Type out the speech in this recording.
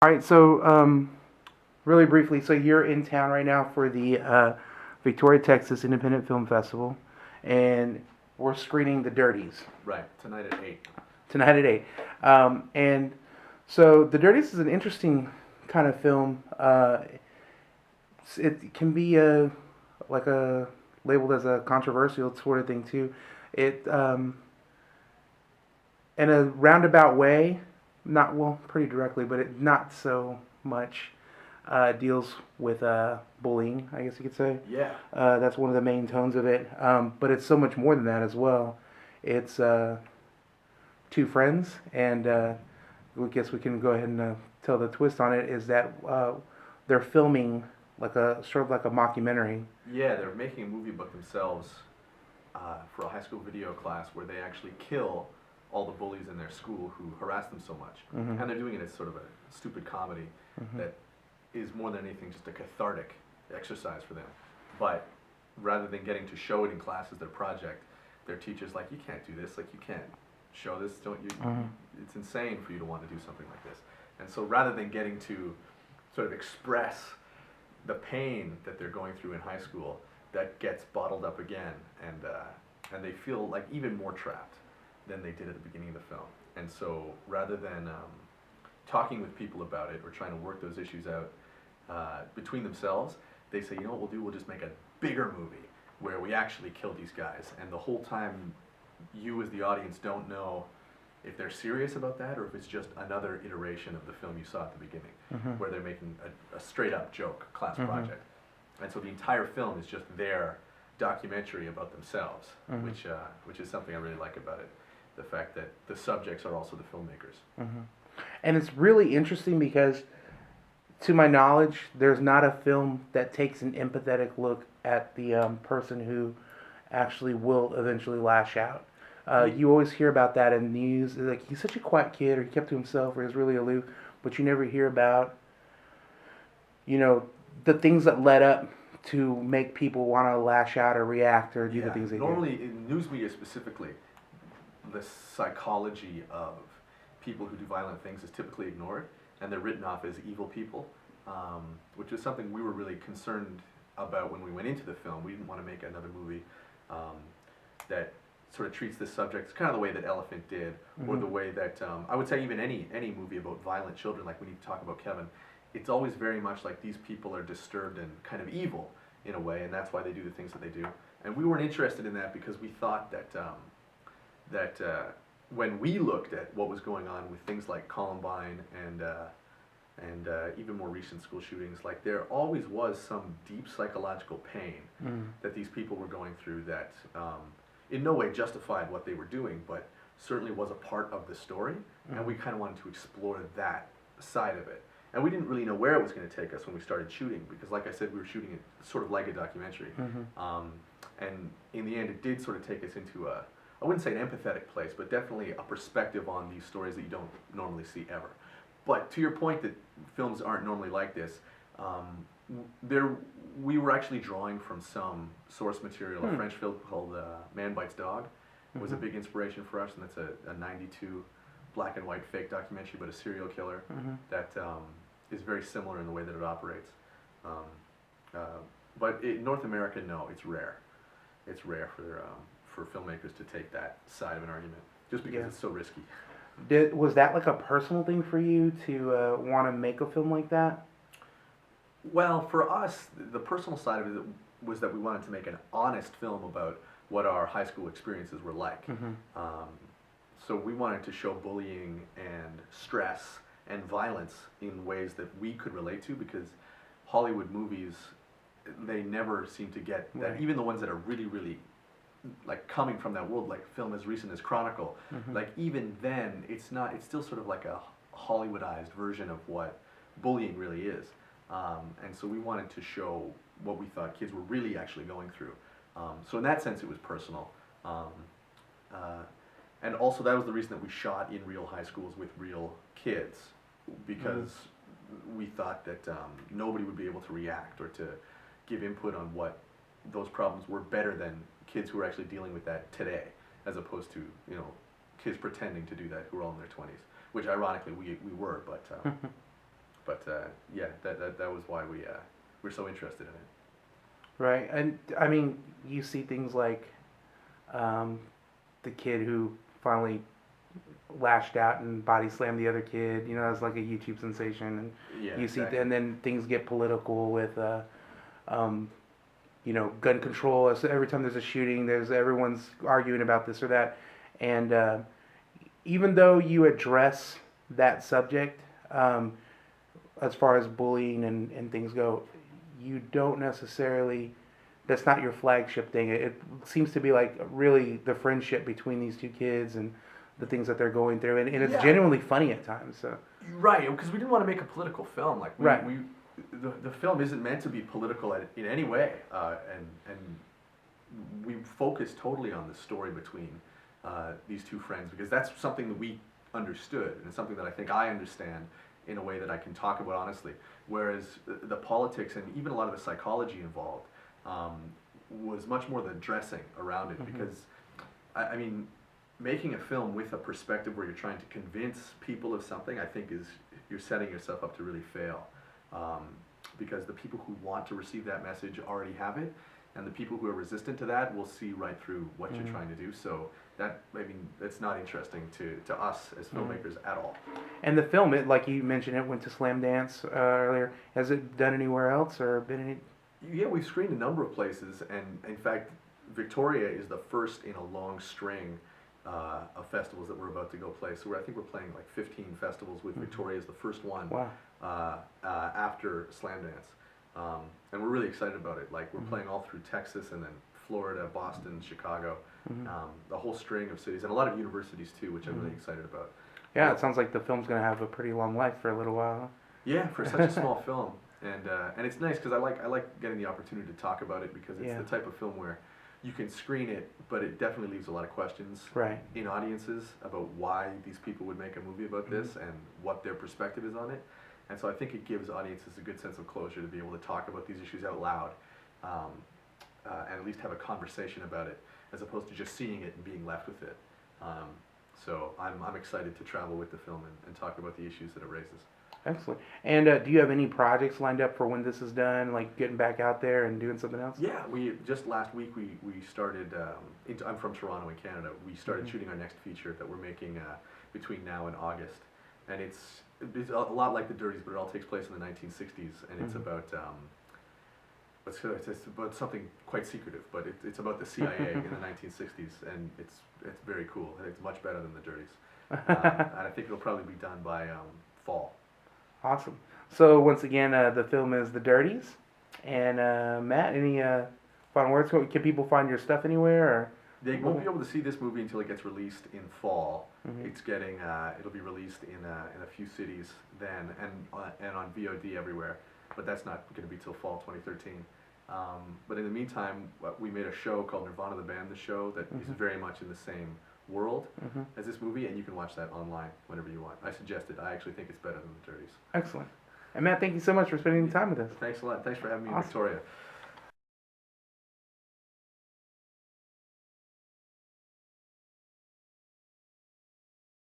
All right, so really briefly, so you're in town right now for the Victoria, Texas Independent Film Festival, and we're screening the Dirties Right, tonight at 8. tonight at 8. And so the Dirties is an interesting kind of film. It can be like a labeled as a controversial sort of thing too. It in a roundabout way, not well, pretty directly, but it not so much deals with bullying, I guess you could say. Yeah. That's one of the main tones of it. But it's so much more than that as well. It's two friends, and I guess we can go ahead and tell the twist on it is that they're filming like a sort of like a mockumentary. Yeah, they're making a movie about themselves for a high school video class where they actually kill all the bullies in their school who harass them so much. Mm-hmm. And they're doing it as sort of a stupid comedy Mm-hmm. that is more than anything just a cathartic exercise for them. But rather than getting to show it in class as their project, their teacher's like, you can't do this, like you can't show this, don't you? Mm-hmm. It's insane for you to want to do something like this. And so rather than getting to sort of express the pain that they're going through in high school, that gets bottled up again, and they feel like even more trapped than they did at the beginning of the film. And so rather than talking with people about it or trying to work those issues out between themselves, they say, you know what we'll do? We'll just make a bigger movie where we actually kill these guys. And the whole time, you as the audience don't know if they're serious about that or if it's just another iteration of the film you saw at the beginning, Mm-hmm. where they're making a straight up joke class Mhm. project. And so the entire film is just their documentary about themselves, Mhm. which is something I really like about it. The fact that the subjects are also the filmmakers. Mm-hmm. And it's really interesting because, to my knowledge, there's not a film that takes an empathetic look at the person who actually will eventually lash out. You always hear about that in news, like he's such a quiet kid, or he kept to himself, or he's really aloof, but you never hear about, you know, the things that led up to make people want to lash out or react or do the Yeah, things they do. normally in news media specifically, the psychology of people who do violent things is typically ignored, and they're written off as evil people, which is something we were really concerned about when we went into the film. We didn't want to make another movie that sort of treats this subject. It's kind of the way that Elephant did, or the way that I would say even any movie about violent children, like we need to talk about Kevin. It's always very much like these people are disturbed and kind of evil in a way, and that's why they do the things that they do. And we weren't interested in that because we thought that when we looked at what was going on with things like Columbine and even more recent school shootings, like there always was some deep psychological pain that these people were going through that in no way justified what they were doing, but certainly was a part of the story, and we kind of wanted to explore that side of it. And we didn't really know where it was going to take us when we started shooting, because like I said, we were shooting it sort of like a documentary. And in the end, it did sort of take us into I wouldn't say an empathetic place, but definitely a perspective on these stories that you don't normally see ever. But to your point that films aren't normally like this, we were actually drawing from some source material. A French film called Man Bites Dog was a big inspiration for us, and that's a 92 black and white fake documentary about a serial killer that is very similar in the way that it operates. But in North America, no, it's rare. It's rare for filmmakers to take that side of an argument, just because it's so risky. Was that like a personal thing for you to want to make a film like that? Well, for us, the personal side of it was that we wanted to make an honest film about what our high school experiences were like. So we wanted to show bullying and stress and violence in ways that we could relate to, because Hollywood movies, they never seem to get that. Even the ones that are really, really like coming from that world, like film as recent as Chronicle, like even then, it's still sort of like a Hollywoodized version of what bullying really is. And so we wanted to show what we thought kids were really actually going through. So in that sense, it was personal. And also that was the reason that we shot in real high schools with real kids, because we thought that nobody would be able to react or to give input on what those problems were better than kids who are actually dealing with that today, as opposed to, you know, kids pretending to do that who are all in their 20s, which ironically we were, but But yeah, that was why we're so interested in it. Right, and I mean, you see things like um, the kid who finally lashed out and body slammed the other kid. You know, that's like a YouTube sensation. And Yeah, you see, exactly. and then things get political with, um, you know, gun control. So every time there's a shooting, there's everyone's arguing about this or that. And even though you address that subject, um, as far as bullying and things go, you don't necessarily. That's not your flagship thing. It seems to be like really the friendship between these two kids and the things that they're going through, and it's Yeah, genuinely funny at times. So right. Because we didn't want to make a political film. Like right. the film isn't meant to be political in any way, and we focus totally on the story between these two friends because that's something that we understood and it's something that I think I understand in a way that I can talk about honestly. Whereas the politics and even a lot of the psychology involved was much more the dressing around it because I mean making a film with a perspective where you're trying to convince people of something I think is you're setting yourself up to really fail because the people who want to receive that message already have it and the people who are resistant to that will see right through what you're trying to do. So that, I mean, it's not interesting to us as filmmakers at all. And the film, it like you mentioned, it went to Slam Dance earlier. Has it done anywhere else or been any? Yeah, we've screened a number of places, and in fact, Victoria is the first in a long string of festivals that we're about to go play. So I think we're playing like 15 festivals with Victoria as the first one Wow. after Slam Dance. And we're really excited about it. Like we're playing all through Texas and then Florida, Boston, Chicago, the whole string of cities, and a lot of universities too, which I'm really excited about. Yeah, it sounds like the film's gonna have a pretty long life for a little while. Yeah, for such a small film, and it's nice because I like getting the opportunity to talk about it because it's the type of film where you can screen it, but it definitely leaves a lot of questions Right. in audiences about why these people would make a movie about this and what their perspective is on it. And so I think it gives audiences a good sense of closure to be able to talk about these issues out loud and at least have a conversation about it as opposed to just seeing it and being left with it. So I'm excited to travel with the film and talk about the issues that it raises. Excellent. And do you have any projects lined up for when this is done, like getting back out there and doing something else? Yeah, we just last week we started. I'm from Toronto in Canada. We started shooting our next feature that we're making between now and August, and it's a lot like the Dirties, but it all takes place in the 1960s, and it's about it's about something quite secretive, but it's about the CIA in the 1960s, and it's very cool. It's much better than the Dirties, and I think it'll probably be done by fall. Awesome. So once again, the film is The Dirties. And Matt, any final words? Can people find your stuff anywhere? Or? They won't be able to see this movie until it gets released in fall. Mhm. It's getting it'll be released in a few cities then and on VOD everywhere. But that's not going to be till fall 2013. But in the meantime, we made a show called Nirvana the Band, the show that is very much in the same world as this movie, and you can watch that online whenever you want. I suggest it. I actually think it's better than the Dirties. Excellent. And Matt, thank you so much for spending time with us. Thanks a lot. Thanks for having me in Awesome. Victoria.